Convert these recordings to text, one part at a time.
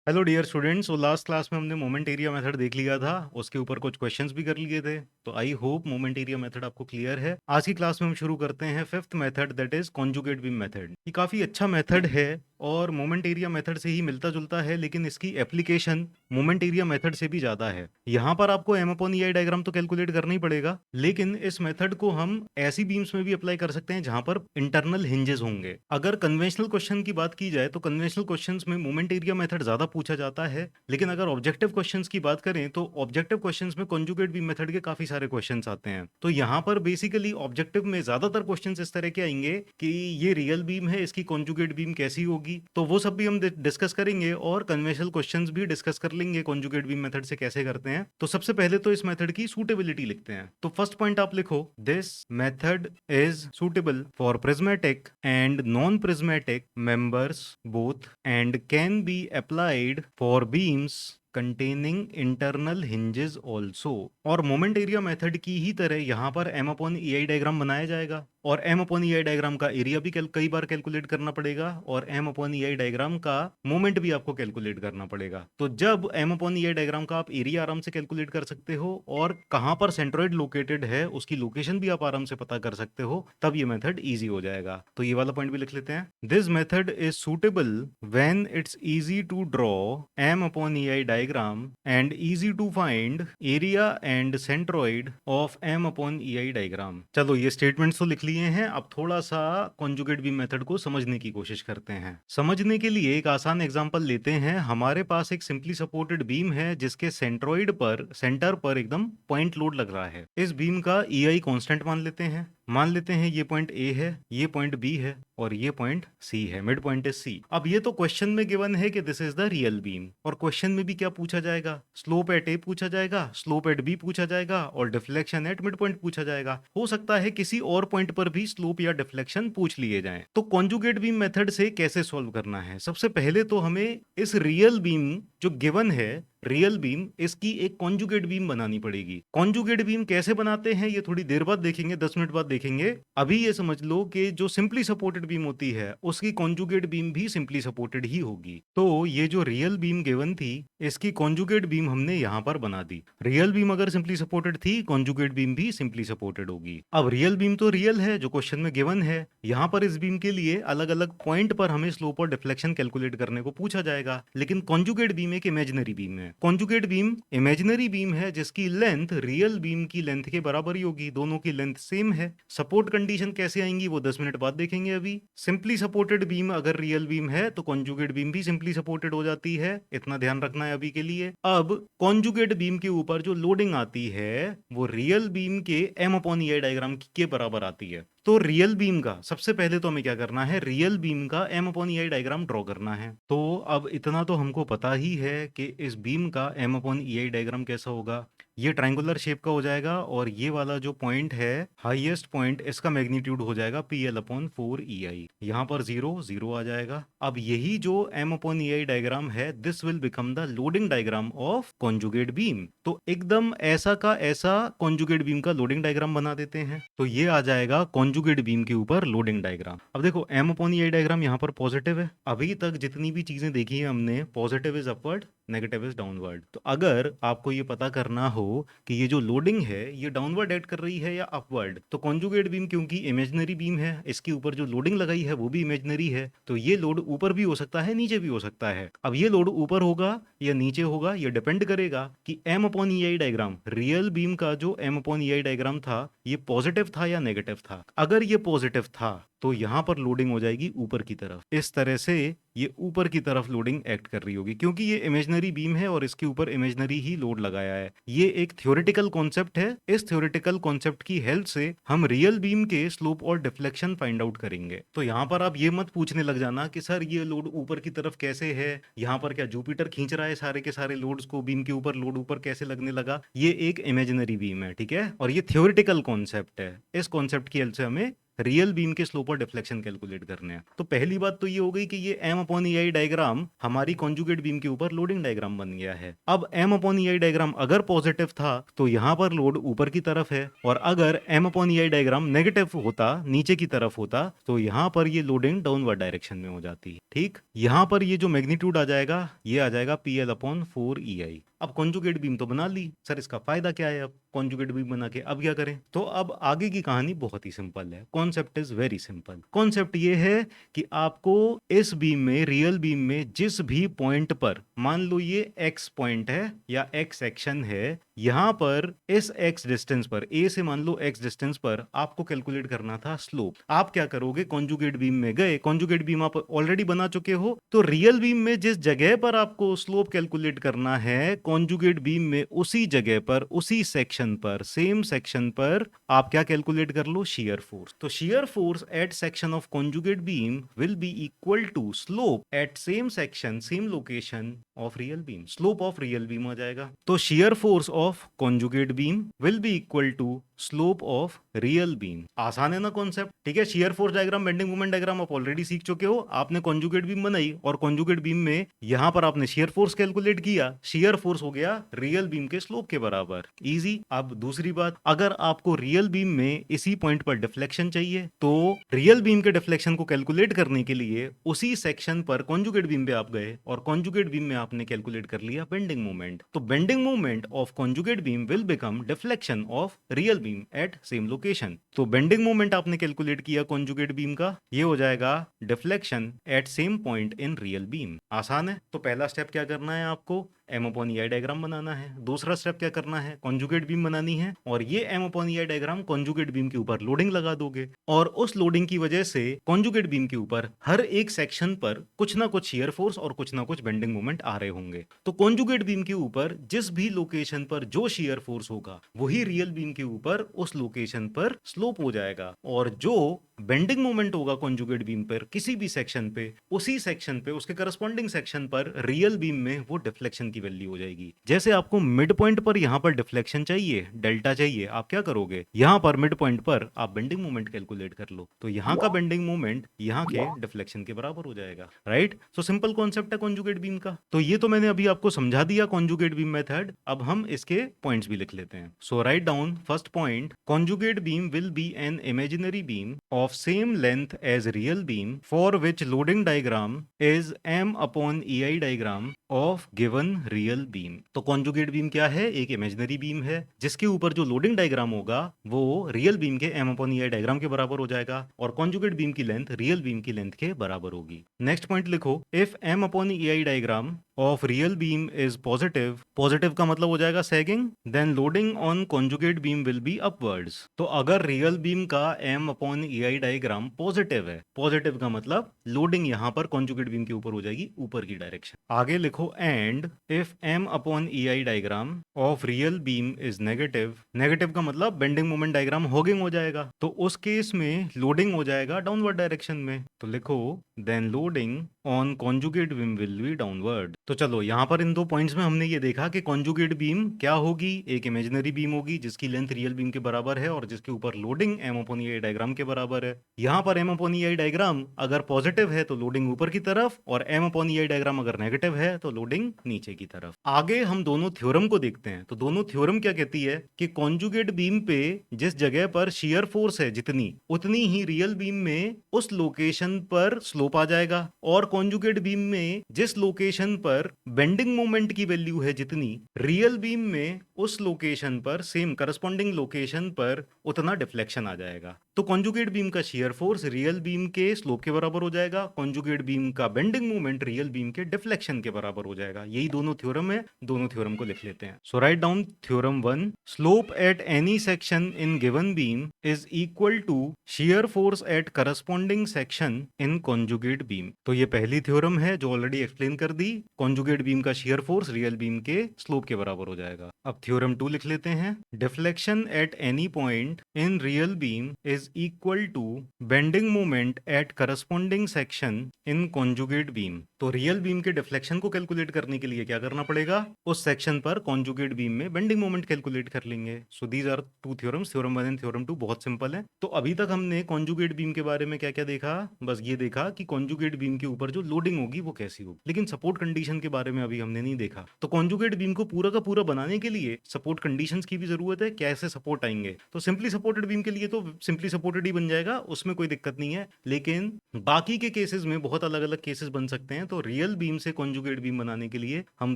Hello dear students. तो last class में हमने मोमेंट एरिया मेथड देख लिया था, उसके ऊपर कुछ क्वेश्चंस भी कर लिए थे। तो I hope moment area method आपको क्लियर है। आज की क्लास में हम शुरू करते हैं fifth method, that is conjugate beam method. ये काफी अच्छा मेथड है और मोमेंट एरिया मेथड से ही मिलता जुलता है, लेकिन इसकी एप्लीकेशन मोमेंट एरिया मेथड से भी ज्यादा है। यहाँ पर आपको एम अपॉन ई डायग्राम तो कैलकुलेट करना ही पड़ेगा, लेकिन इस मेथड को हम ऐसी बीम्स में भी अप्लाई कर सकते हैं जहां पर इंटरनल हिंजेस होंगे। अगर कन्वेंशनल क्वेश्चन की बात की जाए तो कन्वेंशनल क्वेश्चंस में मोमेंट एरिया मेथड ज्यादा पूछा जाता है, लेकिन अगर ऑब्जेक्टिव क्वेश्चंस की बात करें तो ऑब्जेक्टिव क्वेश्चंस में कॉन्जुगेट बीम मेथड के काफी सारे क्वेश्चंस आते हैं। तो यहाँ पर बेसिकली ऑब्जेक्टिव में ज्यादातर क्वेश्चंस इस तरह के आएंगे कि ये रियल बीम है, इसकी कॉन्जुगेट बीम कैसी होगी, तो वो सब भी हम डिस्कस करेंगे और कन्वेंशनल क्वेश्चंस भी डिस्कस कर लेंगे कॉन्जुगेट बीम मेथड से कैसे करते हैं। तो सबसे पहले तो इस मेथड की सूटेबिलिटी लिखते हैं। तो फर्स्ट पॉइंट आप लिखो, this method is suitable for prismatic and non-prismatic members both and can be applied for beams containing internal hinges also। और मोमेंट एरिया मेथड की ही तरह यहाँ पर M upon E I diagram बनाया जाएगा और M upon E I diagram का area भी कई बार कैलकुलेट करना पड़ेगा और M upon E I diagram का मोमेंट भी आपको कैलकुलेट करना पड़ेगा। तो जब M upon E I diagram का आप एरिया आराम से कैलकुलेट कर सकते हो और कहां पर सेंट्रोइड लोकेटेड है उसकी लोकेशन भी आप आराम से पता कर सकते हो, तब ये मेथड इजी हो जाएगा। तो ये वाला पॉइंट भी लिख लेते हैं। This method is suitable when it's easy to draw M upon E I diagram and easy to find area and centroid of M upon E I diagram. चलो ये स्टेटमेंट्स तो लिख लिए हैं, अब थोड़ा सा कॉन्जुगेट बीम मेथड को समझने की कोशिश करते हैं। समझने के लिए एक आसान एग्जांपल लेते हैं। हमारे पास एक सिंपली सपोर्टेड बीम है जिसके सेंटर पर एकदम पॉइंट लोड लग रहा है। इस बीम का ई आई कॉन्स्टेंट मान लेते हैं ये पॉइंट ए है, ये पॉइंट बी है और ये पॉइंट सी है, मिड पॉइंट इज सी। अब ये तो क्वेश्चन में गिवन है कि this is the real beam, और क्वेश्चन में भी क्या पूछा जाएगा, स्लोप एट ए पूछा जाएगा, स्लोप एट बी पूछा जाएगा और डिफ्लेक्शन एट मिड पॉइंट पूछा जाएगा। हो सकता है किसी और पॉइंट पर भी स्लोप या डिफ्लेक्शन पूछ लिए जाएं। तो कॉन्जुगेट बीम मेथड से कैसे सॉल्व करना है? सबसे पहले तो हमें इस रियल बीम जो गिवन है, रियल बीम, इसकी एक कॉन्जुगेट बीम बनानी पड़ेगी। कॉन्जुगेट बीम कैसे बनाते हैं ये थोड़ी देर बाद देखेंगे, 10 मिनट बाद देखेंगे। अभी ये समझ लो कि जो सिंपली सपोर्टेड बीम होती है उसकी कॉन्जुगेट बीम भी सिंपली सपोर्टेड ही होगी। तो ये जो रियल बीम गिवन थी इसकी कॉन्जुगेट बीम हमने यहां पर बना दी। रियल बीम अगर सिंपली सपोर्टेड थी, कॉन्जुगेट बीम भी सिंपली सपोर्टेड होगी। अब रियल बीम तो रियल है जो क्वेश्चन में गिवन है, यहां पर इस बीम के लिए अलग अलग पॉइंट पर हमें स्लोप और डिफ्लेक्शन कैलकुलेट करने को पूछा जाएगा। लेकिन कॉन्जुगेट बीम एक इमेजिनरी बीम है। कॉन्जुगेट बीम इमेजिनरी बीम है जिसकी लेंथ रियल बीम की लेंथ के बराबर ही होगी, दोनों की लेंथ सेम है। सपोर्ट कंडीशन कैसे आएंगी वो 10 मिनट बाद देखेंगे। अभी सिंपली सपोर्टेड बीम अगर रियल बीम है तो कॉन्जुगेट बीम भी सिंपली सपोर्टेड हो जाती है, इतना ध्यान रखना है अभी के लिए। अब कॉन्जुगेट बीम के ऊपर जो लोडिंग आती है वो रियल बीम के एम अपॉन ई डायग्राम के बराबर आती है। तो रियल बीम का सबसे पहले तो हमें क्या करना है, रियल बीम का एम अपॉन ई डायग्राम ड्रॉ करना है। तो अब इतना तो हमको पता ही है कि इस बीम का एम अपॉन ई डायग्राम कैसा होगा। ये ट्रायंगुलर शेप का हो जाएगा और ये वाला जो पॉइंट है हाईएस्ट पॉइंट, इसका मैग्नीट्यूड हो जाएगा पी एल अपॉन 4 ई आई। यहाँ पर 0 0 आ जाएगा। अब यही जो एम अपॉन ई डायग्राम है, this will become the loading diagram of conjugate beam. तो एकदम ऐसा का ऐसा कॉन्जुगेट बीम का लोडिंग डायग्राम बना देते हैं। तो ये आ जाएगा कॉन्जुगेट बीम के ऊपर लोडिंग डायग्राम। अब देखो एम अपॉन ई डायग्राम यहाँ पर पॉजिटिव है। अभी तक जितनी भी चीजें देखी है हमने, positive is upward, negative is downward. तो अगर आपको ये पता करना हो कि ये जो लोडिंग है ये डाउनवर्ड एक्ट कर रही है या अपवर्ड, तो कॉन्जुगेट बीम क्योंकि इमेजिनरी बीम है, इसके ऊपर जो लोडिंग लगाई है वो भी इमेजिनरी है, तो ये लोड ऊपर भी हो सकता है, नीचे भी हो सकता है। अब ये लोड ऊपर होगा या नीचे होगा ये डिपेंड करेगा कि M upon E I diagram, real beam का जो M upon E I diagram था, ये पॉजिटिव था या नेगेटिव था। अगर ये पॉजिटिव था तो यहां पर लोडिंग हो जाएगी ऊपर की तरफ। इस तरह से ये ऊपर की तरफ लोडिंग एक्ट कर रही होगी क्योंकि ये इमेजिनरी बीम है और इसके ऊपर इमेजिनरी ही लोड लगाया है। ये एक थ्योरेटिकल कॉन्सेप्ट है। इस थ्योरेटिकल कॉन्सेप्ट की हेल्प से हम रियल बीम के स्लोप और डिफ्लेक्शन फाइंड आउट करेंगे। तो यहाँ पर आप ये मत पूछने लग जाना कि सर ये लोड ऊपर की तरफ कैसे है, यहाँ पर क्या जुपिटर खींच रहा है सारे के सारे लोड्स को, बीम के ऊपर लोड ऊपर कैसे लगने लगा। ये एक इमेजिनरी बीम है, ठीक है, और ये थ्योरेटिकल कॉन्सेप्ट है। इस कॉन्सेप्ट की हेल्प से हमें रियल बीम के स्लोप और डिफ्लेक्शन कैलकुलेट करने हैं। तो पहली बात तो ये हो गई कि ये m अपॉन EI डायग्राम हमारी कॉन्जुगेट बीम के ऊपर लोडिंग डायग्राम बन गया है। अब m अपॉन EI डायग्राम अगर पॉजिटिव था तो यहाँ पर लोड ऊपर की तरफ है, और अगर m upon EI diagram negative होता, नीचे की तरफ होता, तो यहाँ पर ये लोडिंग डाउनवर्ड डायरेक्शन में हो जाती। ठीक, यहाँ पर ये जो मैग्नीट्यूड आ जाएगा ये आ जाएगा PL अपॉन 4EI। अब कॉन्जुगेट बीम तो बना ली सर, इसका फायदा क्या है? अब कॉन्जुगेट बीम बना के अब क्या करें? तो अब आगे की कहानी बहुत ही सिंपल है। Concept is very simple. Concept ये है कि आपको इस बीम में, रियल बीम में, जिस भी पॉइंट पर, मान लो ये x पॉइंट है या x सेक्शन है, यहां पर इस x डिस्टेंस पर, a से मान लो x डिस्टेंस पर आपको कैलकुलेट करना था स्लोप। आप क्या करोगे? कॉन्जुगेट बीम में गए, कॉन्जुगेट बीम आप ऑलरेडी बना चुके हो, तो रियल बीम में जिस जगह पर आपको स्लोप कैलकुलेट करना है, कॉन्जुगेट बीम में उसी जगह पर, उसी सेक्शन पर, सेम सेक्शन पर आप क्या कैलकुलेट कर लो? Shear force. तो shear force at section of conjugate beam will be equal to slope at same section, same location of real beam. Slope of real beam आ जाएगा। तो shear force of conjugate beam will be equal to slope of real beam. आसान है ना concept? ठीक है, shear force diagram, bending moment diagram आप already सीख चुके हो। आपने कॉन्जुगेट बीम बनाई और कॉन्जुगेट बीम में यहां पर आपने शियर फोर्स कैलकुलेट किया, शियर फोर्स हो गया रियल बीम के स्लोप के बराबर। इजी। अब दूसरी बात, अगर आपको रियल बीम में इसी पॉइंट पर डिफ्लेक्शन चाहिए, तो रियल बीम के डिफ्लेक्शन को कैलकुलेट करने के लिए उसी सेक्शन पर कॉन्जुगेट बीम पे आप गए और कॉन्जुगेट बीम में आपने कैलकुलेट कर लिया बेंडिंग मोमेंट। तो bending moment of conjugate beam will become deflection of real beam at same location. तो बेंडिंग मोमेंट आपने कैलकुलेट किया कॉन्जुगेट बीम का, ये हो जाएगा deflection at same point in real beam. आसान है। तो पहला स्टेप क्या करना है आपको? m अपॉन EI डायग्राम बनाना है। दूसरा स्टेप क्या करना है? कॉन्जुगेट बीम बनानी है, और ये m upon EI diagram conjugate beam के ऊपर लोडिंग लगा दोगे, और उस लोडिंग की वजह से कॉन्जुगेट बीम के ऊपर हर एक सेक्शन पर कुछ ना कुछ शियर फोर्स और कुछ ना कुछ बेंडिंग मोमेंट आ रहे होंगे। तो कॉन्जुगेट बीम के ऊपर जिस भी लोकेशन पर जो शियर फोर्स होगा, वही रियल बीम के ऊपर उस लोकेशन पर स्लोप हो जाएगा, और जो बेंडिंग मोमेंट होगा कॉन्जुगेट बीम पर किसी भी सेक्शन पे, उसी सेक्शन पे, उसके करस्पॉन्डिंग सेक्शन पर रियल बीम में वो डिफ्लेक्शन की वैल्यू हो जाएगी। जैसे आपको मिड पॉइंट पर यहां पर डिफ्लेक्शन चाहिए, डेल्टा चाहिए, आप क्या करोगे? यहां पर मिड पॉइंट पर आप बेंडिंग मोमेंट कैलकुलेट कर लो, तो यहां का बेंडिंग मोमेंट यहां के डिफ्लेक्शन के बराबर हो जाएगा। राइट? सो सिंपल कॉन्सेप्ट है कॉन्जुगेट बीम का। तो ये तो मैंने अभी आपको समझा दिया कॉन्जुगेट बीम मेथड। अब हम इसके पॉइंट्स भी लिख लेते हैं। So write down first point, conjugate beam will be an imaginary beam of same length as real beam for which loading diagram is m upon EI diagram of given real beam। तो conjugate beam क्या है? एक imaginary beam है जिसके ऊपर जो loading diagram होगा वो real beam के m upon EI diagram के बराबर हो जाएगा, और conjugate beam की लेंथ real beam की लेंथ के बराबर होगी। नेक्स्ट पॉइंट लिखो, if m upon EI diagram of real beam is positive, positive का मतलब हो जाएगा sagging, then loading on conjugate beam will be upwards. तो अगर रियल बीम का m upon EI diagram positive है, पॉजिटिव का मतलब लोडिंग यहां पर कॉन्जुगेट बीम के ऊपर हो जाएगी, ऊपर की डायरेक्शन। आगे लिखो, and if m upon EI diagram of real beam is negative, negative का मतलब बेंडिंग मोमेंट डायग्राम होगिंग हो जाएगा, तो उस केस में लोडिंग हो जाएगा डाउनवर्ड डायरेक्शन में। तो लिखो, then loading on conjugate beam will be downward. तो चलो यहां पर इन दो पॉइंट्स में हमने ये देखा कि कॉन्जुगेट बीम क्या होगी? एक इमेजिनरी बीम होगी जिसकी लेंथ रियल बीम के बराबर है और जिसके ऊपर loading m upon EI diagram के बराबर है। यहां पर m अपॉन EI डायग्राम अगर पॉजिटिव है तो लोडिंग ऊपर की तरफ, और m अपॉन EI डायग्राम अगर नेगेटिव है तो लोडिंग नीचे की तरफ। आगे हम दोनों थ्योरम को देखते हैं। तो दोनों थ्योरम क्या कहती है कि कॉन्जुगेट बीम पे जिस जगह पर शियर फोर्स है जितनी, उतनी ही रियल बीम में उस लोकेशन पर स्लोप आ जाएगा, और कॉन्जुगेट बीम में जिस लोकेशन पर बेंडिंग मोमेंट की वैल्यू है जितनी, रियल बीम में उस लोकेशन पर, सेम करस्पॉन्डिंग लोकेशन पर, उतना डिफ्लेक्शन आ जाएगा। तो कॉन्जुगेट बीम का शियर फोर्स रियल बीम के स्लोप के बराबर हो जाएगा, कॉन्जुगेट बीम का बेंडिंग मोमेंट रियल बीम के डिफ्लेक्शन के बराबर हो जाएगा। यही दोनों थ्योरम है, दोनों थ्योरम को लिख लेते हैं। So write down theorem 1, slope at any section in given beam is equal to shear force at corresponding section in conjugate beam. तो ये पहली थ्योरम है जो ऑलरेडी एक्सप्लेन कर दी, कॉन्जुगेट बीम का शियर फोर्स रियल बीम के slope के बराबर हो जाएगा। अब थ्योरम 2 लिख लेते हैं, deflection at any point in real beam is is equal to bending moment at corresponding section in conjugate beam. तो रियल बीम के डिफ्लेक्शन को कैलकुलेट करने के लिए क्या करना पड़ेगा, उस सेक्शन पर कॉन्जुगेट बीम में बेंडिंग मोमेंट कैलकुलेट कर लेंगे। So these are two theorems, theorem 1 and theorem 2 बहुत सिंपल है। तो अभी तक हमने कॉन्जुगेट बीम के बारे में क्या क्या देखा, बस ये देखा कि कॉन्जुगेट बीम के ऊपर जो लोडिंग होगी वो कैसी होगी, लेकिन सपोर्ट कंडीशन के बारे में अभी हमने नहीं देखा। तो कॉन्जुगेट बीम को पूरा का पूरा बनाने के लिए सपोर्ट कंडीशंस की भी जरूरत है, कैसे सपोर्ट आएंगे। तो सिंपली सपोर्टेड बीम के लिए तो सिंपली सपोर्टेड ही बन जाएगा, उसमें कोई दिक्कत नहीं है। लेकिन बाकी के केसेस में बहुत अलग अलग केसेस बन सकते हैं। तो रियल बीम से कॉन्जुगेट बीम बनाने के लिए हम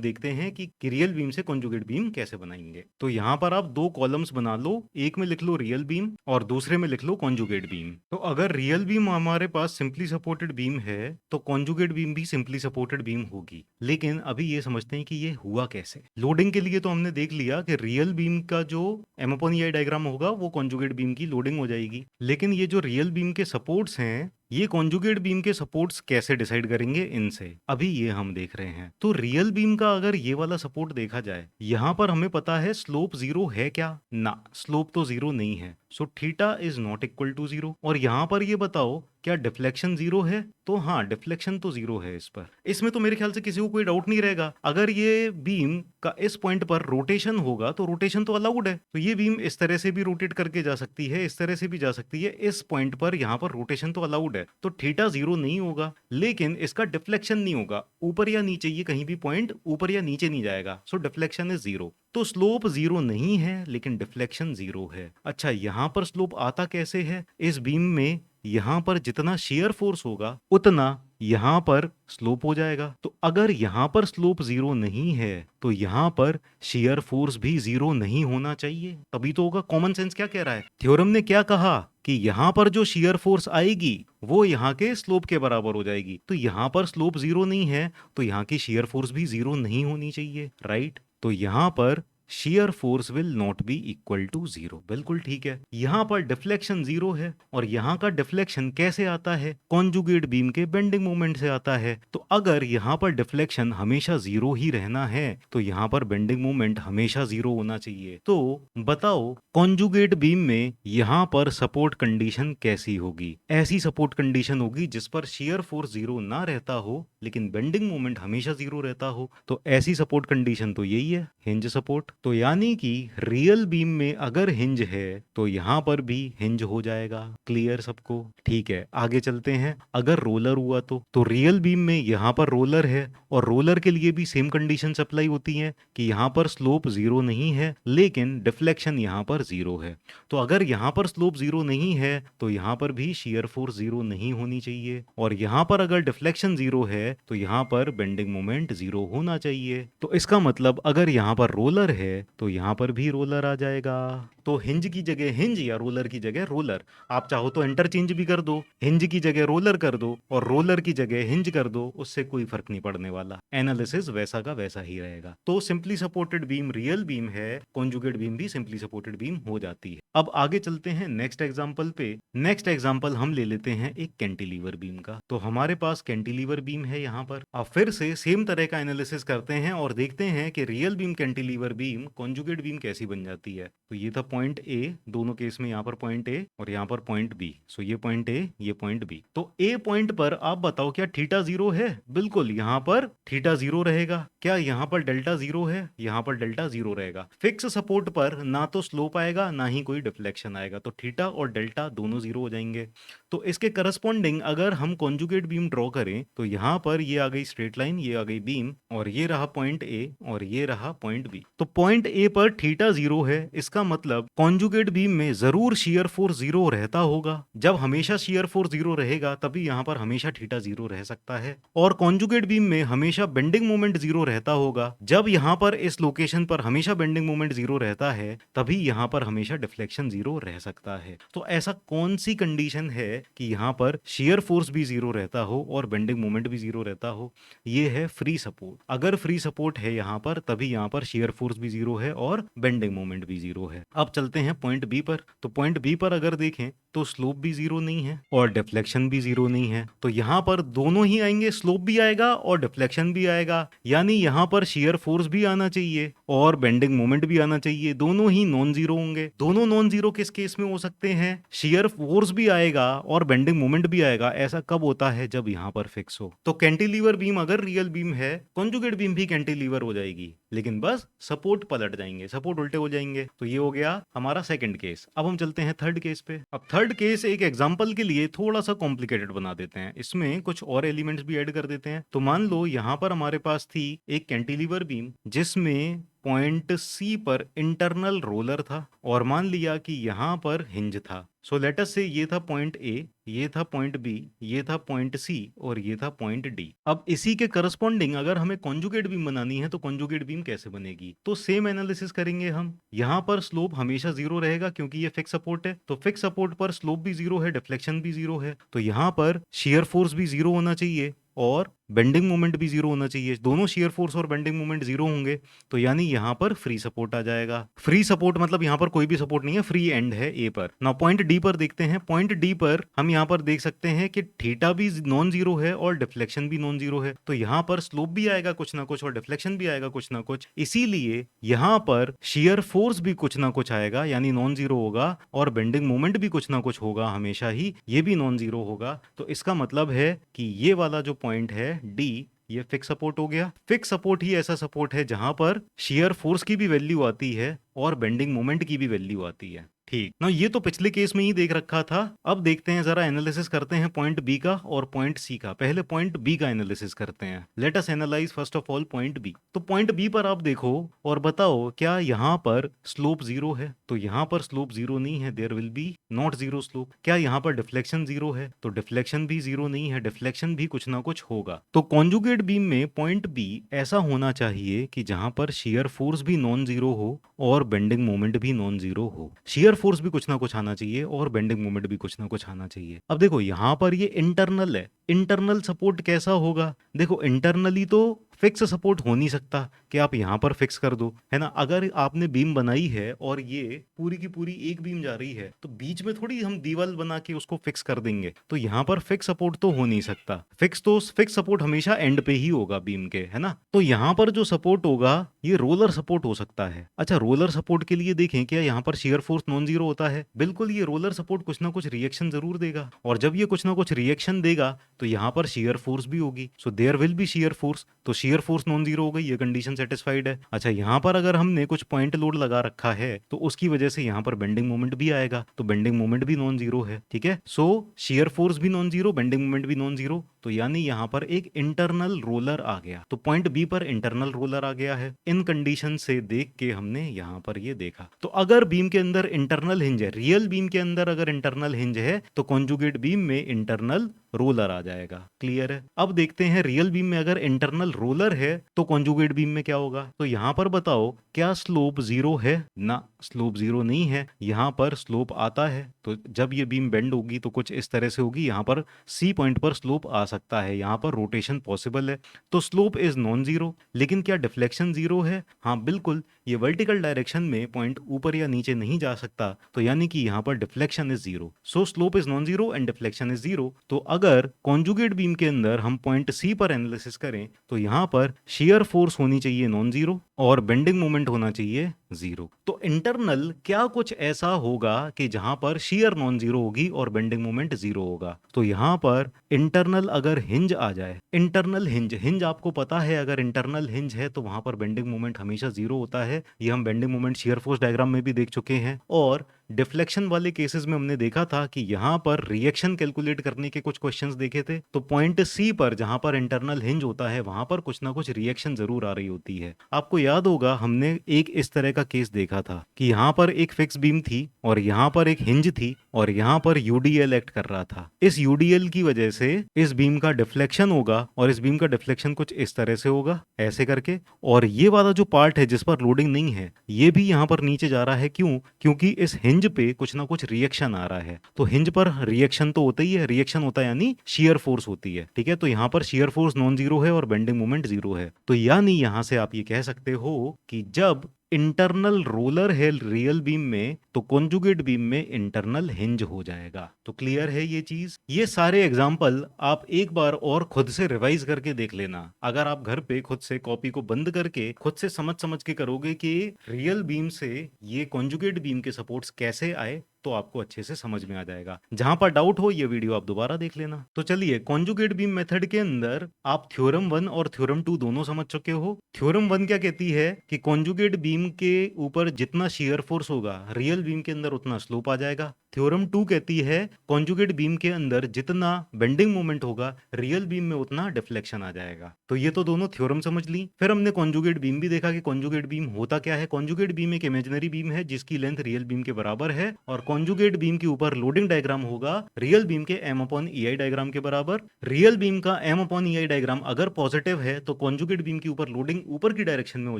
देखते हैं कि रियल बीम से कॉन्जुगेट बीम कैसे बनाएंगे। तो यहां पर आप दो कॉलम्स बना लो, एक में लिख लो रियल बीम और दूसरे में लिख लो कॉन्जुगेट बीम। तो अगर रियल बीम हमारे पास सिंपली सपोर्टेड बीम है तो कॉन्जुगेट बीम भी सिंपली सपोर्टेड बीम होगी। लेकिन अभी ये समझते हैं कि ये हुआ कैसे। लोडिंग के लिए तो हमने देख लिया कि रियल बीम का जो M upon EI डायग्राम होगा वो कॉन्जुगेट बीम की लोडिंग हो जाएगी। लेकिन ये जो रियल बीम के सपोर्ट्स हैं, ये कॉन्जुगेट बीम के सपोर्ट्स कैसे डिसाइड करेंगे इनसे, अभी ये हम देख रहे हैं। तो रियल बीम का अगर ये वाला सपोर्ट देखा जाए, यहां पर हमें पता है स्लोप 0 है क्या, ना स्लोप तो 0 नहीं है। So theta is not equal to 0। और यहां पर ये बताओ क्या डिफ्लेक्शन 0 है, तो हाँ डिफ्लेक्शन तो 0 है इस पर। इसमें तो मेरे ख्याल से किसी को कोई डाउट नहीं रहेगा। अगर ये बीम का इस पॉइंट पर रोटेशन होगा तो रोटेशन तो अलाउड है। तो ये बीम इस तरह से भी रोटेट करके जा सकती है, इस तरह से भी जा सकती है। इस पॉइंट पर यहाँ पर रोटेशन तो अलाउड है, तो थीटा 0 नहीं होगा, लेकिन इसका डिफ्लेक्शन नहीं होगा। ऊपर या नीचे ये कहीं भी पॉइंट ऊपर या नीचे नहीं जाएगा। सो डिफ्लेक्शन इज 0। तो स्लोप 0 नहीं है लेकिन डिफ्लेक्शन 0 है। अच्छा, यहां पर स्लोप आता कैसे है, इस बीम में यहां पर जितना शेयर फोर्स होगा उतना यहां पर स्लोप हो जाएगा। तो अगर यहां पर स्लोप 0 नहीं है तो यहां पर शेयर फोर्स भी 0 नहीं होना चाहिए, तभी तो होगा। कॉमन सेंस क्या कह रहा है, थ्योरम ने क्या कहा कि यहां पर जो शेयर फोर्स आएगी वो यहां के स्लोप के बराबर हो जाएगी। तो यहां पर स्लोप 0 नहीं है तो यहां की शेयर फोर्स भी 0 नहीं होनी चाहिए, राइट। तो यहां पर shear force will not be equal to 0। बिल्कुल ठीक है। यहां पर डिफ्लेक्शन 0 है और यहां का डिफ्लेक्शन कैसे आता है, कॉन्जुगेट बीम के बेंडिंग मोमेंट से आता है। तो अगर यहां पर डिफ्लेक्शन हमेशा 0 ही रहना है तो यहां पर बेंडिंग मोमेंट हमेशा 0 होना चाहिए। तो बताओ कॉन्जुगेट बीम में यहां पर सपोर्ट कंडीशन कैसी होगी। ऐसी सपोर्ट कंडीशन होगी जिस पर शेयर फोर्स 0 ना रहता हो लेकिन बेंडिंग मोमेंट हमेशा 0 रहता हो। तो ऐसी सपोर्ट कंडीशन तो यही है, हिंज सपोर्ट। तो यानी कि रियल बीम में अगर हिंज है तो यहां पर भी हिंज हो जाएगा। क्लियर सबको, ठीक है। आगे चलते हैं। अगर रोलर हुआ तो रियल बीम में यहां पर रोलर है और रोलर के लिए भी सेम कंडीशन अप्लाई होती हैं कि यहां पर स्लोप 0 नहीं है लेकिन डिफ्लेक्शन यहां पर 0 है। तो अगर यहां पर स्लोप 0 नहीं है तो यहां पर भी शेयर फोर्स 0 नहीं होनी चाहिए, और यहां पर अगर डिफ्लेक्शन 0 है तो यहां पर बेंडिंग मोमेंट 0 होना चाहिए। तो इसका मतलब अगर यहां पर रोलर है तो यहां पर भी रोलर आ जाएगा। तो हिंज की जगह हिंज या रोलर की जगह रोलर, आप चाहो तो इंटरचेंज भी कर दो, हिंज की जगह रोलर कर दो और रोलर की जगह हिंज कर दो, उससे कोई फर्क नहीं पड़ने वाला। एनालिसिस वैसा का वैसा ही रहेगा। तो simply supported beam real beam है, कॉन्जुगेट बीम भी सिंपली सपोर्टेड बीम हो जाती है। अब आगे चलते हैं नेक्स्ट एग्जांपल पे। नेक्स्ट एग्जांपल हम ले लेते हैं एक कैंटिलीवर बीम का। तो हमारे पास कैंटिलीवर बीम है यहाँ पर। अब फिर से सेम तरह का एनालिसिस करते हैं और देखते हैं कि real beam cantilever beam conjugate beam कैसी बन जाती है। तो ये था पॉइंट ए, दोनों केस में यहाँ पर पॉइंट ए और यहाँ पर पॉइंट बी। सो ये पॉइंट ए, ये पॉइंट बी। तो ए पॉइंट पर आप बताओ क्या थीटा 0 है, बिल्कुल यहाँ पर थीटा 0 रहेगा। क्या यहाँ पर डेल्टा 0 है, यहाँ पर डेल्टा 0 रहेगा। फिक्स सपोर्ट पर ना तो स्लोप आएगा ना ही कोई डिफ्लेक्शन आएगा, तो थीटा और डेल्टा दोनों 0 हो जाएंगे। तो इसके करस्पॉन्डिंग अगर हम कॉन्जुगेट बीम ड्रॉ करें तो यहाँ पर ये आ गई स्ट्रेट लाइन, ये आ गई बीम, और ये रहा पॉइंट ए और ये रहा पॉइंट बी। तो पॉइंट ए पर थीटा 0 है, इसका मतलब कॉन्जुगेट बीम में जरूर शियर फोर्स 0 रहता होगा। जब हमेशा शियर फोर्स 0 रहेगा तभी यहाँ पर हमेशा थीटा 0 रह सकता है। और कॉन्जुगेट बीम में हमेशा बेंडिंग मोमेंट 0 रहता होगा। जब यहाँ पर इस लोकेशन पर हमेशा बेंडिंग मोमेंट 0 रहता है तभी यहाँ पर हमेशा डिफ्लेक्शन 0 रह सकता है। तो ऐसा कौन सी कंडीशन है कि यहाँ पर शियर फोर्स भी 0 रहता हो और बेंडिंग मोमेंट भी 0 रहता हो? ये है फ्री सपोर्ट। अगर फ्री सपोर्ट है यहाँ पर तभी यहाँ पर शियर फोर्स भी 0 है और बेंडिंग मोमेंट भी 0 है। अब चलते हैं पॉइंट बी पर। तो पॉइंट बी पर अगर देखें तो स्लोप भी जीरो नहीं है और डिफ्लेक्शन भी जीरो नहीं है, तो यहाँ पर दोनों ही आएंगे, स्लोप भी आएगा और डिफ्लेक्शन भी आएगा, यानी यहाँ पर शियर फोर्स भी आना चाहिए और बेंडिंग मोमेंट भी आना चाहिए, दोनों ही नॉन जीरो होंगे। दोनों नॉन जीरो किस केस में हो सकते हैं? शियर फोर्स भी आएगा और बेंडिंग मोमेंट भी आएगा। ऐसा कब होता है? जब यहाँ पर फिक्स हो। तो कैंटिलीवर बीम अगर रियल बीम है, कॉन्जुगेट बीम भी कैंटिलीवर हो जाएगी, लेकिन बस सपोर्ट पलट जाएंगे, सपोर्ट उल्टे हो जाएंगे। तो ये हो गया हमारा सेकंड केस। अब हम चलते हैं थर्ड केस पे। अब थर्ड केस एक एग्जांपल के लिए थोड़ा सा कॉम्प्लिकेटेड बना देते हैं, इसमें कुछ और एलिमेंट्स भी ऐड कर देते हैं। तो मान लो यहाँ पर हमारे पास थी एक कैंटिलीवर बीम जिसमें पॉइंट सी पर इंटरनल रोलर था और मान लिया कि यहाँ पर हिंज था। सो लेट अस से ये था पॉइंट ए, ये था पॉइंट बी, ये था पॉइंट सी और ये था पॉइंट डी। अब इसी के करस्पॉन्डिंग अगर हमें कॉन्जुगेट बीम बनानी है तो कॉन्जुगेट बीम कैसे बनेगी? तो सेम एनालिसिस करेंगे हम। यहाँ पर स्लोप हमेशा जीरो रहेगा क्योंकि ये फिक्स सपोर्ट है, तो फिक्स सपोर्ट पर स्लोप भी जीरो है, डिफ्लेक्शन भी जीरो है, तो यहाँ पर शियर फोर्स भी जीरो होना चाहिए और बेंडिंग मोमेंट भी जीरो होना चाहिए। दोनों शियर फोर्स और बेंडिंग मोमेंट जीरो होंगे, तो यानी यहाँ पर फ्री सपोर्ट आ जाएगा। फ्री सपोर्ट मतलब यहाँ पर कोई भी सपोर्ट नहीं है, फ्री एंड है ए पर। ना पॉइंट डी पर देखते हैं। पॉइंट डी पर हम यहाँ पर देख सकते हैं कि थीटा भी नॉन जीरो है और डिफ्लेक्शन भी नॉन जीरो है, तो यहाँ पर स्लोप भी आएगा कुछ ना कुछ और डिफ्लेक्शन भी आएगा कुछ ना कुछ, इसीलिए यहाँ पर शियर फोर्स भी कुछ ना कुछ आएगा, यानी नॉन जीरो होगा, और बेंडिंग मोमेंट भी कुछ ना कुछ होगा हमेशा ही, ये भी नॉन जीरो होगा। तो इसका मतलब है कि ये वाला जो पॉइंट है डी, ये फिक्स सपोर्ट हो गया। फिक्स सपोर्ट ही ऐसा सपोर्ट है जहां पर शियर फोर्स की भी वैल्यू आती है और बेंडिंग मोमेंट की भी वैल्यू आती है। ठीक ना, ये तो पिछले केस में ही देख रखा था। अब देखते हैं, जरा एनालिसिस करते हैं पॉइंट बी का और पॉइंट सी का। पहले पॉइंट बी का एनालिसिस करते हैं। Let us analyse first of all point B. तो पॉइंट बी पर आप देखो और बताओ क्या यहाँ पर स्लोप जीरो है? तो यहाँ पर स्लोप जीरो नहीं है, there will be not zero slope. क्या यहाँ पर डिफ्लेक्शन जीरो है? तो डिफ्लेक्शन भी जीरो नहीं है, डिफ्लेक्शन भी कुछ ना कुछ होगा। तो कॉन्जुगेट बीम में पॉइंट बी ऐसा होना चाहिए कि जहां पर शियर फोर्स भी नॉन जीरो हो और बेंडिंग मोमेंट भी नॉन जीरो हो। शियर फोर्स भी कुछ ना कुछ आना चाहिए और बेंडिंग मोमेंट भी कुछ ना कुछ आना चाहिए। अब देखो यहाँ पर ये इंटरनल है, इंटरनल सपोर्ट कैसा होगा? देखो इंटरनली तो फिक्स सपोर्ट हो नहीं सकता कि आप यहाँ पर फिक्स कर दो, है ना। अगर आपने बीम बनाई है और ये पूरी की पूरी एक बीम जा रही है तो बीच में थोड़ी हम दीवार बना के उसको फिक्स कर देंगे, तो यहाँ पर फिक्स सपोर्ट तो हो नहीं सकता। फिक्स सपोर्ट हमेशा एंड पे ही होगा बीम के, है ना। तो यहाँ पर जो सपोर्ट होगा ये रोलर सपोर्ट हो सकता है। अच्छा, रोलर सपोर्ट के लिए देखें क्या यहाँ पर शियर फोर्स नॉन जीरो होता है? बिल्कुल, ये रोलर सपोर्ट कुछ ना कुछ रिएक्शन जरूर देगा, और जब ये कुछ ना कुछ रिएक्शन देगा तो यहाँ पर शियर फोर्स भी होगी, so there will be shear force. तो शियर फोर्स नॉन जीरो हो गई, ये कंडीशन सेटिस्फाइड है। अच्छा, यहाँ पर अगर हमने कुछ पॉइंट लोड लगा रखा है तो उसकी वजह से यहाँ पर बेंडिंग मोमेंट भी आएगा, तो बेंडिंग मोमेंट भी नॉन जीरो है। ठीक है, सो शियर फोर्स भी नॉन जीरो, बेंडिंग मोमेंट भी नॉन जीरो, तो यानी यहाँ पर एक इंटरनल रोलर आ गया। तो पॉइंट बी पर इंटरनल रोलर आ गया है। इन कंडीशन से देख के हमने यहाँ पर ये देखा। तो अगर बीम के अंदर इंटरनल हिंज है, रियल बीम के अंदर अगर इंटरनल हिंज है तो कॉन्जुगेट बीम में इंटरनल रोलर आ जाएगा। क्लियर है? अब देखते हैं रियल बीम में अगर इंटरनल रोलर है तो कॉन्जुगेट बीम में क्या होगा। तो यहाँ पर बताओ क्या स्लोप जीरो है? ना, स्लोप जीरो नहीं है, यहाँ पर स्लोप आता है। तो जब ये बीम बेंड होगी तो कुछ इस तरह से होगी, यहाँ पर सी पॉइंट पर स्लोप आ सकता है, यहाँ पर रोटेशन पॉसिबल है, तो स्लोप इज नॉन जीरो। लेकिन क्या डिफ्लेक्शन जीरो है? हाँ बिल्कुल, ये वर्टिकल डायरेक्शन में पॉइंट ऊपर या नीचे नहीं जा सकता, तो यानी कि यहाँ पर deflection is zero. So slope is non zero and deflection is zero. तो अगर कॉन्जुगेट बीम के अंदर हम पॉइंट सी पर एनालिसिस करें तो यहाँ पर शियर फोर्स होनी चाहिए नॉन जीरो और बेंडिंग मोमेंट होना चाहिए जीरो। तो इंटरनल क्या कुछ ऐसा होगा कि जहां पर शियर नॉन जीरो होगी और बेंडिंग मोमेंट जीरो होगा। तो यहां पर इंटरनल अगर हिंज आ जाए, इंटरनल हिंज आपको पता है, अगर इंटरनल हिंज है तो वहां पर बेंडिंग मोमेंट हमेशा जीरो होता है। ये हम bending moment shear force diagram में भी देख चुके हैं। और डिफ्लेक्शन वाले केसेस में हमने देखा था कि यहां पर रिएक्शन कैलकुलेट करने के कुछ क्वेश्चंस देखे थे। तो पॉइंट सी पर जहां पर इंटरनल हिंज होता है वहां पर कुछ ना कुछ रिएक्शन जरूर आ रही होती है। आपको याद होगा हमने एक इस तरह का केस देखा था कि यहाँ पर एक फिक्स बीम थी और यहाँ पर एक हिंज थी और यहाँ पर यूडीएल एक्ट कर रहा था। इस यूडीएल की वजह से इस बीम का डिफ्लेक्शन होगा और इस बीम का डिफ्लेक्शन कुछ इस तरह से होगा, ऐसे करके। और ये वाला जो पार्ट है जिस पर लोडिंग नहीं है ये भी यहाँ पर नीचे जा रहा है। क्यों? क्योंकि इस हिंज पे कुछ ना कुछ रिएक्शन आ रहा है। तो हिंज पर रिएक्शन तो होता ही है, रिएक्शन होता है यानी शियर फोर्स होती है। ठीक है, तो यहाँ पर शियर फोर्स नॉन जीरो है और बेंडिंग मोमेंट जीरो है। तो यानी यहाँ से आप ये कह सकते हो कि जब इंटरनल रोलर है रियल बीम में, तो कॉन्जुगेट बीम में इंटरनल हिंज हो जाएगा। तो क्लियर है ये चीज। ये सारे एग्जाम्पल आप एक बार और खुद से रिवाइज करके देख लेना। अगर आप घर पे खुद से कॉपी को बंद करके खुद से समझ समझ के करोगे कि रियल बीम से ये कॉन्जुगेट बीम के सपोर्ट्स कैसे आए, तो आपको अच्छे से समझ में आ जाएगा। जहां पर डाउट हो ये वीडियो आप दोबारा देख लेना। तो चलिए, कॉन्जुगेट बीम मेथड के अंदर आप थ्योरम 1 और थ्योरम 2 दोनों समझ चुके हो। थ्योरम 1 क्या कहती है कि कॉन्जुगेट बीम के ऊपर जितना शियर फोर्स होगा रियल बीम के अंदर उतना स्लोप आ जाएगा। थ्योरम 2 कहती है कॉन्जुगेट बीम के अंदर जितना बेंडिंग मोमेंट होगा रियल बीम में उतना डिफ्लेक्शन आ जाएगा। तो ये तो दोनों थ्योरम समझ ली। फिर हमने कॉन्जुगेट बीम भी देखा कि कॉन्जुगेट बीम होता क्या है। कॉन्जुगेट बीम एक इमेजिनरी बीम है जिसकी लेंथ रियल बीम के बराबर है, और कॉन्जुगेट बीम के ऊपर लोडिंग डायग्राम होगा रियल बीम के m अपॉन EI डायग्राम के बराबर। रियल बीम का m अपॉन EI डायग्राम अगर पॉजिटिव है तो कॉन्जुगेट बीम के ऊपर लोडिंग ऊपर की डायरेक्शन में हो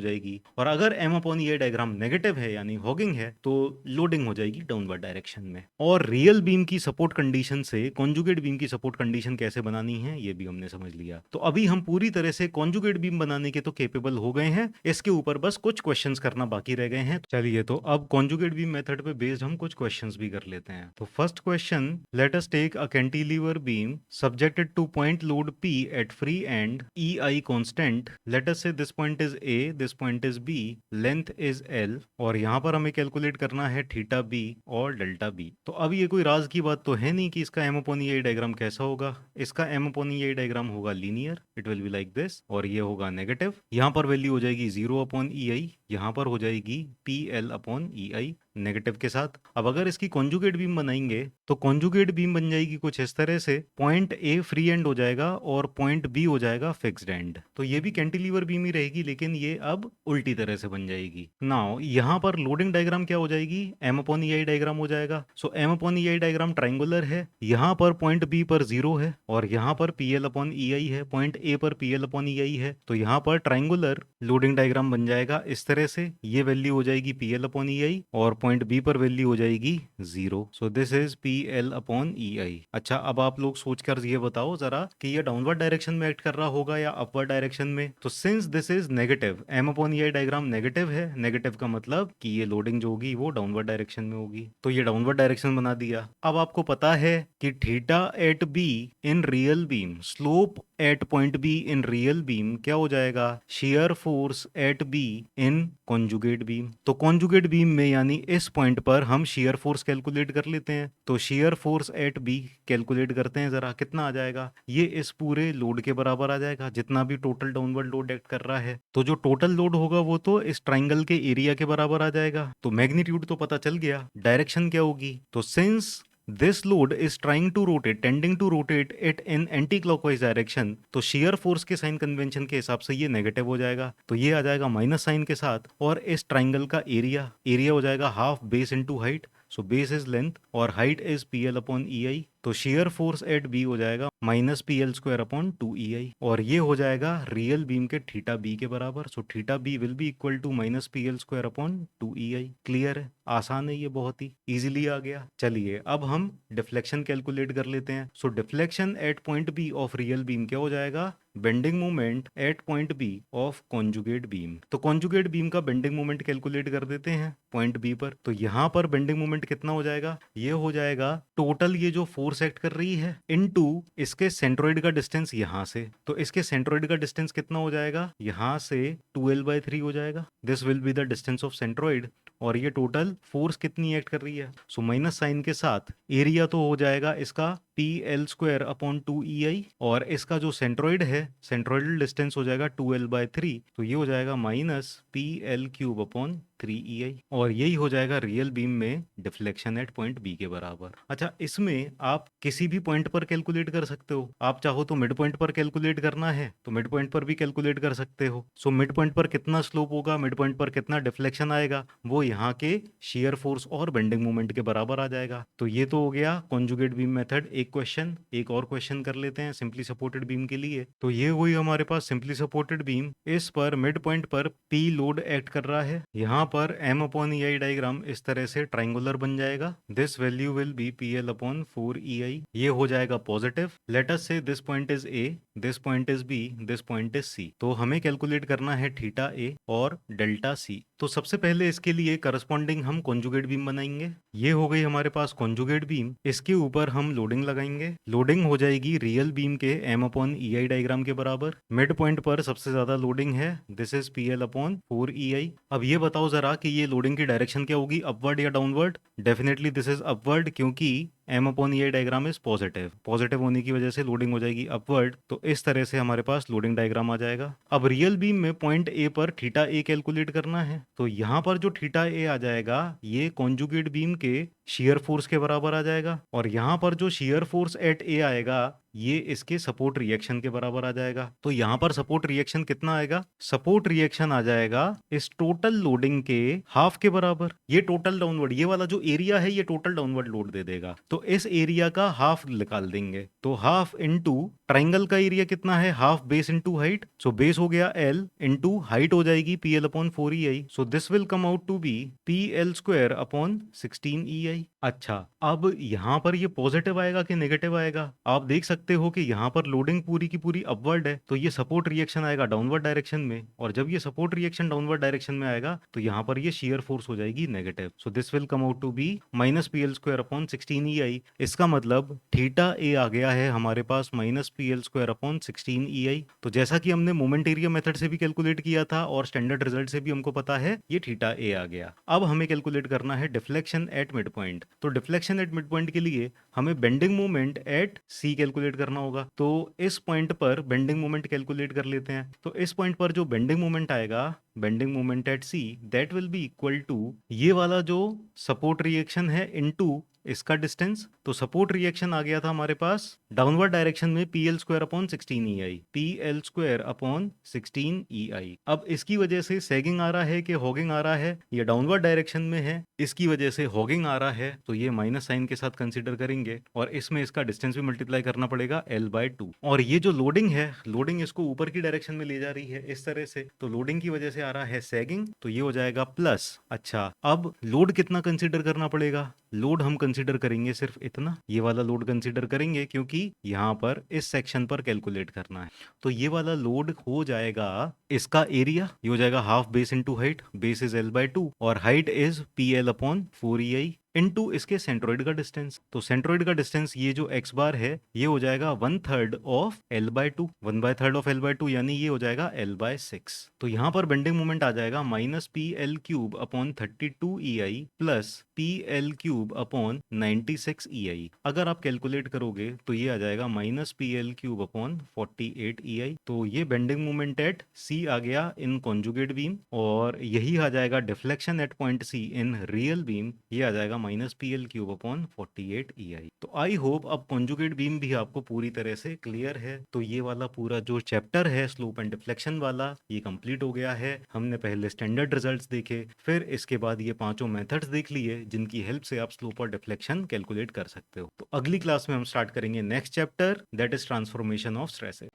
जाएगी, और अगर m upon EI diagram negative है यानी हॉगिंग है तो लोडिंग हो जाएगी डाउनवर्ड डायरेक्शन में। और रियल बीम की सपोर्ट कंडीशन से कॉन्जुगेट बीम की सपोर्ट कंडीशन कैसे बनानी है ये भी हमने समझ लिया। तो अभी हम पूरी तरह से कॉन्जुगेट बीम बनाने के तो केपेबल हो गए हैं, इसके ऊपर बस कुछ क्वेश्चंस करना बाकी रह गए हैं। चलिए, तो अब कॉन्जुगेट बीम मेथड पे बेस्ड हम कुछ क्वेश्चंस भी कर लेते हैं। तो first question, let us take a cantilever beam subjected to point load P at free end EI constant. Let us say this point is A, this point is B, length is L, और यहाँ पर हमें calculate करना है theta B और delta B। तो अब ये कोई राज की बात तो है नहीं कि इसका m अपॉन EI डायग्राम कैसा होगा। इसका m अपॉन EI डायग्राम होगा linear, it will be like this, और ये होगा नेगेटिव। यहाँ पर वैल्यू हो जाएगी 0 अपॉन EI, यहाँ पर हो जाएगी PL अपॉन EI नेगेटिव के साथ। अब अगर इसकी कॉन्जुगेट बीम बनाएंगे तो कॉन्जुगेट बीम बन जाएगी कुछ इस तरह से, पॉइंट A फ्री एंड हो जाएगा और पॉइंट B हो जाएगा फिक्स्ड एंड। तो ये भी कैंटिलीवर बीम ही रहेगी, लेकिन ये अब उल्टी तरह से बन जाएगी। नाउ यहाँ पर लोडिंग डायग्राम क्या हो जाएगी, m अपॉन EI डायग्राम हो जाएगा। सो m upon EI diagram triangular है, यहाँ पर पॉइंट B पर 0 है और यहाँ पर PL अपॉन EI है, पॉइंट A पर PL अपॉन EI है। तो यहाँ पर ट्राइंगुलर लोडिंग डायग्राम बन जाएगा इस तरह से। ये वैल्यू हो जाएगी PL अपॉन EI और पॉइंट B पर वैल्यू हो जाएगी 0। So this is PL upon EI। अच्छा, अब आप लोग सोचकर ये बताओ जरा कि ये डाउनवर्ड डायरेक्शन में एक्ट कर रहा होगा या अपवर्ड डायरेक्शन में। तो since this is negative, m upon EI diagram negative है, नेगेटिव का मतलब कि ये लोडिंग जो होगी वो डाउनवर्ड डायरेक्शन में होगी, तो ये डाउनवर्ड डायरेक्शन बना दिया। अब आपको पता है कि theta at B in real beam, slope at point B in real beam क्या हो जाएगा, shear force at B in conjugate beam. तो कॉन्जुगेट बीम में यानी इस पॉइंट पर हम शेयर फोर्स कैलकुलेट कर लेते हैं। तो shear force at B calculate करते हैं जरा, कितना आ जाएगा, ये इस पूरे लोड के बराबर आ जाएगा जितना भी टोटल डाउनवर्ड लोड एक्ट कर रहा है। तो जो टोटल लोड होगा वो तो इस ट्राइंगल के एरिया के बराबर आ जाएगा। तो मैग्नीट्यूड तो पता चल गया, डायरेक्शन क्या होगी। तो since this load is tending to rotate it in anti-clockwise direction, तो shear force के साइन कन्वेंशन के हिसाब से ये नेगेटिव हो जाएगा, तो ये आ जाएगा माइनस साइन के साथ। और इस ट्राइंगल का एरिया हो जाएगा half base into height. So base is length और height is PL upon EI। तो शेयर फोर्स एट B हो जाएगा minus PL square upon 2EI, और ये हो जाएगा रियल बीम के थीटा B के बराबर। So theta B will be equal to minus PL square upon 2EI। Clear है, आसान है, ये बहुत ही इजीली आ गया। चलिए, अब हम डिफ्लेक्शन कैलकुलेट कर लेते हैं। So deflection at point B of real beam क्या हो जाएगा, bending moment at point B of conjugate beam. तो कॉन्जुगेट बीम का बेंडिंग मोमेंट कैलकुलेट कर देते हैं पॉइंट B पर। तो यहाँ पर बेंडिंग मोमेंट कितना हो जाएगा, ये हो जाएगा टोटल ये जो फोर्स एक्ट कर रही है इनटू इसके सेंट्रोइड का डिस्टेंस यहाँ से। तो इसके सेंट्रोइड का डिस्टेंस कितना हो जाएगा, यहाँ से 2L/3 हो जाएगा। This will be the distance of centroid, और ये टोटल फोर्स कितनी एक्ट कर रही है। सो माइनस साइन के साथ एरिया तो हो जाएगा इसका PL स्क्वायर अपॉन 2EI, और इसका जो सेंट्रोइड है, सेंट्रोइडल डिस्टेंस हो जाएगा 2L/3, तो ये हो जाएगा minus PL cube upon 3EI, और यही हो जाएगा रियल बीम में डिफ्लेक्शन एट पॉइंट B के बराबर। अच्छा, इसमें आप किसी भी पॉइंट पर कैलकुलेट कर सकते हो। आप चाहो तो मिड पॉइंट पर कैलकुलेट करना है तो मिड पॉइंट पर भी कैलकुलेट कर सकते हो। सो मिड पॉइंट पर कितना स्लोप होगा, मिड पॉइंट पर कितना डिफ्लेक्शन आएगा, वो यहाँ के शेयर फोर्स और बेंडिंग मोमेंट के बराबर आ जाएगा। तो ये तो हो गया कॉन्जुगेट बीम मेथड एक और क्वेश्चन कर लेते हैं सिंपली सपोर्टेड बीम के लिए। तो ये हुई हमारे पास सिंपली सपोर्टेड बीम। इस पर मिड पॉइंट पर P लोड एक्ट कर रहा है। यहाँ पर M अपॉन EI डायग्राम इस तरह से ट्राइंगुलर बन जाएगा। This value will be PL upon 4EI। ये हो जाएगा positive. Late us say this point is A, this point is B, this point is C। तो हमें कैलकुलेट करना है थीटा A और डेल्टा C। तो सबसे पहले इसके लिए करस्पॉन्डिंग हम कॉन्जुगेट बीम बनाएंगे। ये हो गई हमारे पास कॉन्जुगेट बीम। इसके ऊपर हम लोडिंग लगाएंगे। लोडिंग हो जाएगी रियल बीम के M अपॉन EI डायग्राम के बराबर। मिड पॉइंट पर सबसे ज्यादा लोडिंग है, this is PL upon 4EI। अब ये बताओ जरा कि ये लोडिंग की डायरेक्शन क्या होगी, अपवर्ड या downward? Definitely this is upward, क्योंकि M upon EI diagram is positive. Positive होने की वजह से लोडिंग हो जाएगी अपवर्ड। तो इस तरह से हमारे पास लोडिंग डायग्राम आ जाएगा। अब रियल बीम में पॉइंट A पर थीटा A कैलकुलेट करना है। तो यहाँ पर जो थीटा A आ जाएगा ये कॉन्जुगेट बीम के शियर फोर्स के बराबर आ जाएगा। और यहाँ पर जो शियर फोर्स एट A आएगा ये इसके सपोर्ट रिएक्शन के बराबर आ जाएगा। तो यहाँ पर सपोर्ट रिएक्शन कितना आएगा? सपोर्ट रिएक्शन आ जाएगा इस टोटल लोडिंग के हाफ के बराबर। ये टोटल डाउनवर्ड, ये वाला जो एरिया है ये टोटल डाउनवर्ड लोड दे देगा। तो इस एरिया का हाफ निकाल देंगे। तो हाफ इनटू ट्राइंगल का एरिया कितना है, half base into height. So base हो गया L इनटू हाइट हो जाएगी PL upon 4EI। So this will come out to be PL square upon 16EI। अच्छा, अब यहाँ पर ये पॉजिटिव आएगा कि नेगेटिव आएगा? आप देख सकते हो कि यहाँ पर लोडिंग पूरी की पूरी अपवर्ड है, तो ये सपोर्ट रिएक्शन आएगा डाउनवर्ड डायरेक्शन में। और जब ये सपोर्ट रिएक्शन डाउनवर्ड डायरेक्शन में आएगा तो यहाँ पर ये शियर फोर्स हो जाएगी negative. So this will come out to be minus PL square upon 16EI। इसका मतलब थीटा A आ गया है हमारे पास minus PL square upon 16EI। तो जैसा कि हमने मोमेंट एरिया मेथड से भी कैलकुलेट किया था और स्टैंडर्ड रिजल्ट से भी हमको पता है ये थीटा A आ गया। अब हमें कैलकुलेट करना है डिफ्लेक्शन एट मिड पॉइंट। तो डिफ्लेक्शन एट मिड पॉइंट के लिए हमें bending moment at C calculate करना होगा। तो इस पॉइंट पर बेंडिंग मोमेंट कैलकुलेट कर लेते हैं। तो इस पॉइंट पर जो बेंडिंग मोमेंट आएगा, bending moment at C, that will be equal to ये वाला जो सपोर्ट रिएक्शन है इनटू इसका डिस्टेंस। तो सपोर्ट रिएक्शन आ गया था हमारे पास डाउनवर्ड डायरेक्शन में PL square upon 16EI, PL square upon 16EI। अब इसकी वजह से सैगिंग आ रहा है कि हॉगिंग आ रहा है, ये डाउनवर्ड डायरेक्शन में है, इसकी वजह से हॉगिंग आ रहा है। तो ये माइनस साइन के साथ कंसीडर करेंगे और इसमें इसका डिस्टेंस भी मल्टीप्लाई करना पड़ेगा L/2। और ये जो लोडिंग है, लोडिंग इसको ऊपर की डायरेक्शन में ले जा रही है इस तरह से। तो लोडिंग की वजह से आ रहा है सैगिंग, तो ये हो जाएगा प्लस। अच्छा, अब लोड कितना कंसीडर करना पड़ेगा? लोड हम कंसीडर करेंगे सिर्फ इतना, ये वाला लोड कंसीडर करेंगे क्योंकि यहाँ पर इस सेक्शन पर कैलकुलेट करना है। तो ये वाला लोड हो जाएगा इसका एरिया, ये हो जाएगा half base into height. Base is L/2 और height is PL upon 4EI into इसके सेंट्रोइड का डिस्टेंस। तो सेंट्रोइड का डिस्टेंस ये जो x बार है ये हो जाएगा 1/3 ऑफ L/2, 1/3 ऑफ L/2 यानी ये हो जाएगा L/6। तो यहाँ पर बेंडिंग मोमेंट आ जाएगा minus PL cube upon 32EI plus PL cube upon 96EI। अगर आप कैलकुलेट करोगे तो ये आ जाएगा minus PL cube upon 48EI। तो ये बेंडिंग मोमेंट एट C आ गया इन कॉन्जुगेट बीम, और यही आ जाएगा deflection at point C in real beam, ये आ जाएगा minus PL cube upon 48EI। तो आई होप अब कॉन्जुगेट बीम भी आपको पूरी तरह से क्लियर है। तो ये वाला पूरा जो चैप्टर है स्लोप एंड डिफ्लेक्शन वाला ये कंप्लीट हो गया है। हमने पहले स्टैंडर्ड रिजल्ट्स देखे, फिर इसके बाद ये पांचों मेथड्स देख लिए जिनकी हेल्प से आप स्लोप और डिफ्लेक्शन कैलकुलेट कर सकते हो। तो अगली क्लास में हम स्टार्ट करेंगे next chapter, that is transformation of stresses.